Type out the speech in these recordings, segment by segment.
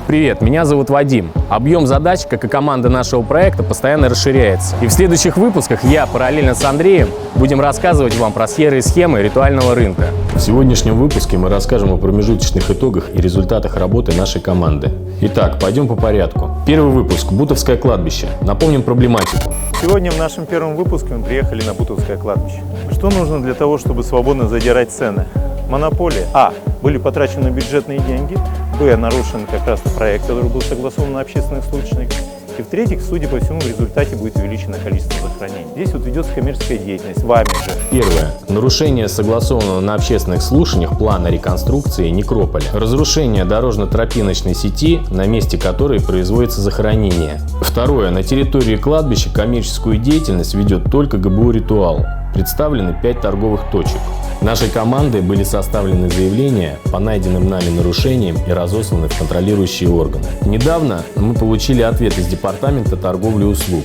Привет, меня зовут Вадим. Объем задач, как и команда нашего проекта, постоянно расширяется. И в следующих выпусках я, параллельно с Андреем, будем рассказывать вам про серые схемы ритуального рынка. В сегодняшнем выпуске мы расскажем о промежуточных итогах и результатах работы нашей команды. Итак, пойдем по порядку. Первый выпуск – Бутовское кладбище. Напомним проблематику. Сегодня в нашем первом выпуске мы приехали на Бутовское кладбище. Что нужно для того, чтобы свободно задирать цены? Монополия. А. Были потрачены бюджетные деньги. Б. Нарушен как раз проект, который был согласован на общественных слушаниях. И в-третьих, судя по всему, в результате будет увеличено количество захоронений. Здесь вот ведется коммерческая деятельность вами же. Первое. Нарушение согласованного на общественных слушаниях плана реконструкции некрополя. Разрушение дорожно-тропиночной сети, на месте которой производится захоронение. Второе. На территории кладбища коммерческую деятельность ведет только ГБУ «Ритуал». Представлены 5 торговых точек. Нашей командой были составлены заявления по найденным нами нарушениям и разосланы в контролирующие органы. Недавно мы получили ответ из Департамента торговли и услуг.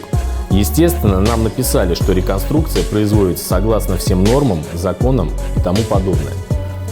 Естественно, нам написали, что реконструкция производится согласно всем нормам, законам и тому подобное.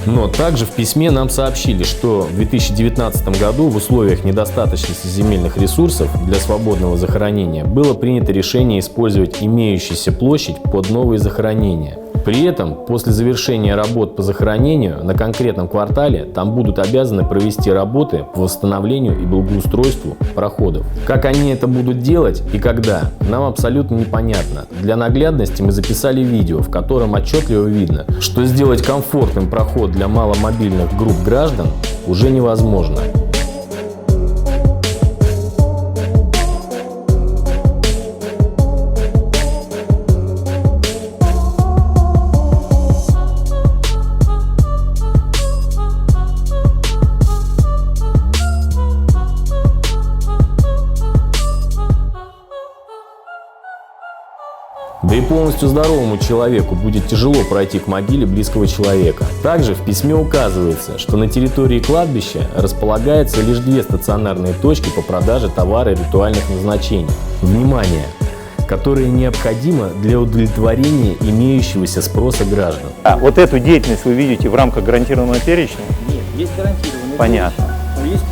Но также в письме нам сообщили, что в 2019 году в условиях недостаточности земельных ресурсов для свободного захоронения было принято решение использовать имеющуюся площадь под новые захоронения. При этом, после завершения работ по захоронению на конкретном квартале там будут обязаны провести работы по восстановлению и благоустройству проходов. Как они это будут делать и когда, нам абсолютно непонятно. Для наглядности мы записали видео, в котором отчетливо видно, что сделать комфортным проход для маломобильных групп граждан уже невозможно. Да и полностью здоровому человеку будет тяжело пройти к могиле близкого человека. Также в письме указывается, что на территории кладбища располагается лишь 2 стационарные точки по продаже товара ритуальных назначений. Внимание! Которые необходимо для удовлетворения имеющегося спроса граждан. Вот эту деятельность вы видите в рамках гарантированного перечня? Нет, есть гарантированный. Понятно. Но есть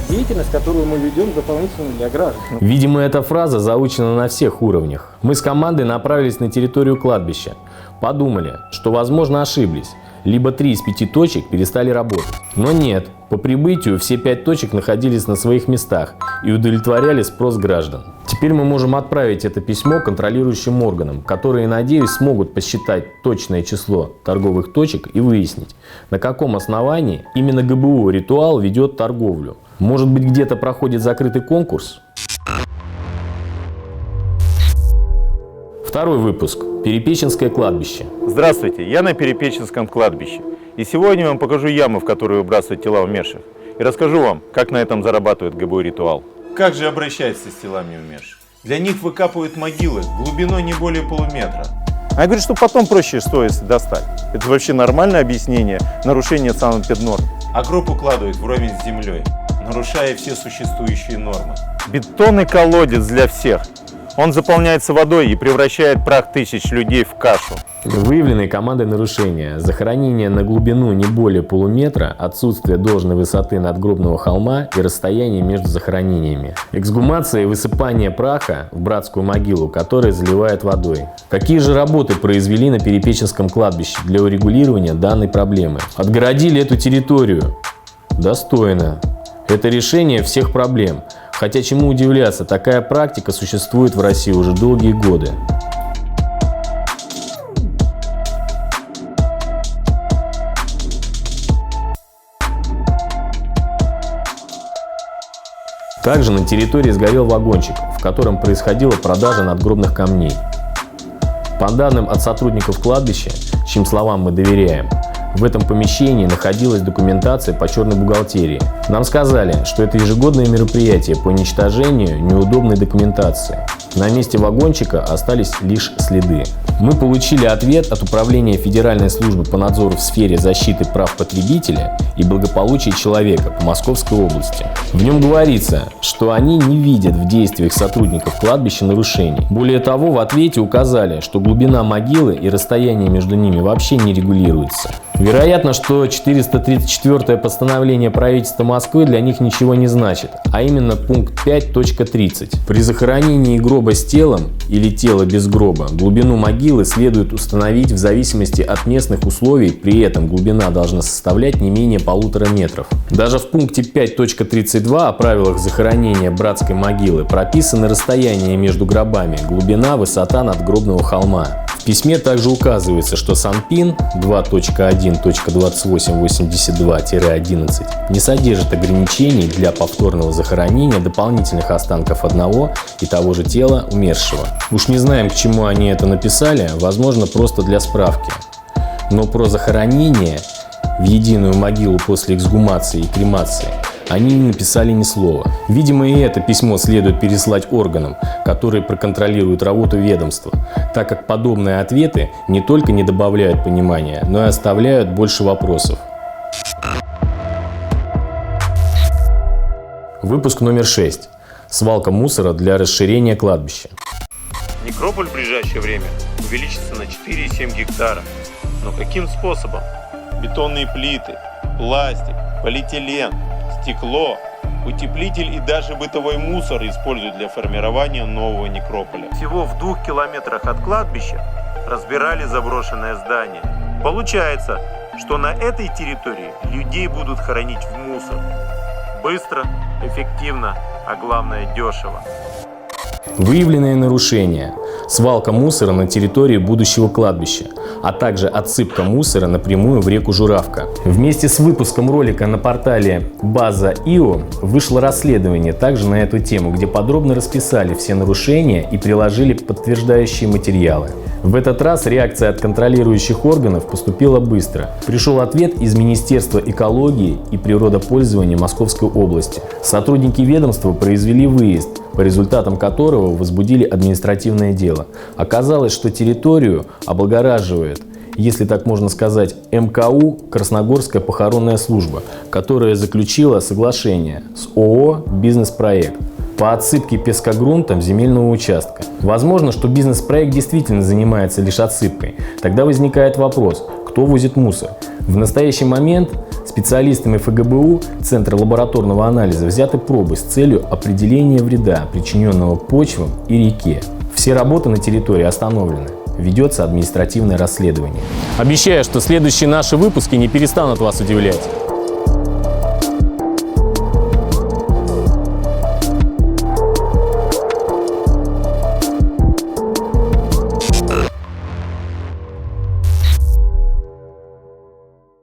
деятельность, которую мы ведем дополнительно для граждан. Видимо, эта фраза заучена на всех уровнях. Мы с командой направились на территорию кладбища. Подумали, что, возможно, ошиблись. Либо 3 из 5 точек перестали работать. Но нет, по прибытию все 5 точек находились на своих местах и удовлетворяли спрос граждан. Теперь мы можем отправить это письмо контролирующим органам, которые, надеюсь, смогут посчитать точное число торговых точек и выяснить, на каком основании именно ГБУ «Ритуал» ведет торговлю. Может быть, где-то проходит закрытый конкурс? Второй выпуск. Перепеченское кладбище. Здравствуйте, я на Перепеченском кладбище. И сегодня я вам покажу ямы, в которые выбрасывают тела умерших. И расскажу вам, как на этом зарабатывает ГБУ «Ритуал». Как же обращаются с телами умерших? Для них выкапывают могилы глубиной не более полуметра. А говорит, что потом проще что, если достать. Это вообще нормальное объяснение нарушения санэпиднорм. А гроб укладывают вровень с землей, нарушая все существующие нормы. Бетонный колодец для всех. Он заполняется водой и превращает прах тысяч людей в кашу. Выявленные командой нарушения: захоронение на глубину не более полуметра, отсутствие должной высоты надгробного холма и расстояние между захоронениями, эксгумация и высыпание праха в братскую могилу, которая заливает водой. Какие же работы произвели на Перепеченском кладбище для урегулирования данной проблемы? Отгородили эту территорию? Достойно. Это решение всех проблем. Хотя чему удивляться, такая практика существует в России уже долгие годы. Также на территории сгорел вагончик, в котором происходила продажа надгробных камней. По данным от сотрудников кладбища, чьим словам мы доверяем, в этом помещении находилась документация по черной бухгалтерии. Нам сказали, что это ежегодное мероприятие по уничтожению неудобной документации. На месте вагончика остались лишь следы. Мы получили ответ от Управления Федеральной службы по надзору в сфере защиты прав потребителя и благополучия человека по Московской области. В нем говорится, что они не видят в действиях сотрудников кладбища нарушений. Более того, в ответе указали, что глубина могилы и расстояние между ними вообще не регулируется. Вероятно, что 434 постановление правительства Москвы для них ничего не значит, а именно пункт 5.30. При захоронении гроба с телом или тела без гроба глубину могилы следует установить в зависимости от местных условий, при этом глубина должна составлять не менее 1,5 метров. Даже в пункте 5.32 о правилах захоронения братской могилы прописаны расстояние между гробами, глубина, высота надгробного холма. В письме также указывается, что Санпин 2.1.2882-11 не содержит ограничений для повторного захоронения дополнительных останков одного и того же тела умершего. Уж не знаем, к чему они это написали, возможно, просто для справки. Но про захоронение в единую могилу после эксгумации и кремации они не написали ни слова. Видимо, и это письмо следует переслать органам, которые проконтролируют работу ведомства, так как подобные ответы не только не добавляют понимания, но и оставляют больше вопросов. Выпуск номер 6. Свалка мусора для расширения кладбища. Некрополь в ближайшее время увеличится на 4,7 гектара. Но каким способом? Бетонные плиты, пластик, полиэтилен, стекло, утеплитель и даже бытовой мусор используют для формирования нового некрополя. Всего в 2 километрах от кладбища разбирали заброшенное здание. Получается, что на этой территории людей будут хоронить в мусор. Быстро, эффективно, а главное дешево. Выявленные нарушения. Свалка мусора на территории будущего кладбища, а также отсыпка мусора напрямую в реку Журавка. Вместе с выпуском ролика на портале База.io вышло расследование также на эту тему, где подробно расписали все нарушения и приложили подтверждающие материалы. В этот раз реакция от контролирующих органов поступила быстро. Пришел ответ из Министерства экологии и природопользования Московской области. Сотрудники ведомства произвели выезд, по результатам которого возбудили административное дело. Оказалось, что территорию облагораживает, если так можно сказать, МКУ «Красногорская похоронная служба», которая заключила соглашение с ООО «Бизнес-проект» по отсыпке пескогрунтом земельного участка. Возможно, что бизнес-проект действительно занимается лишь отсыпкой. Тогда возникает вопрос, кто возит мусор? В настоящий момент специалистами ФГБУ Центра лабораторного анализа взяты пробы с целью определения вреда, причиненного почвам и реке. Все работы на территории остановлены. Ведется административное расследование. Обещаю, что следующие наши выпуски не перестанут вас удивлять.